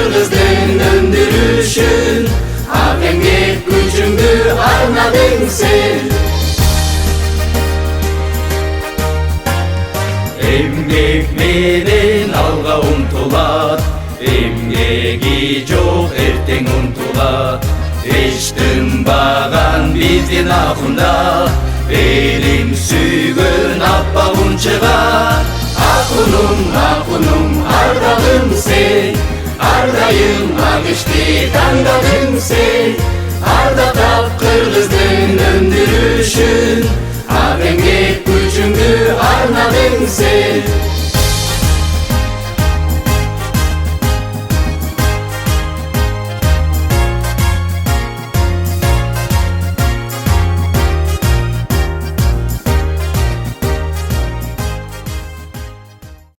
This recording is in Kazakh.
kırgızdın öndürüşün, ak emgek gücüңdü arnadың sen. Emgek menен алга умтулат, эмгеги жок эртең умтулат. Эч тынбаган биздин акында, элиң сүйгөн аппагым чыга. Акунум, ардагым сен, ардайым агышты тандадың сен. Ардактап кыргыздын өндүрүшүн, ак эмгек күчүңдү арнадың сен.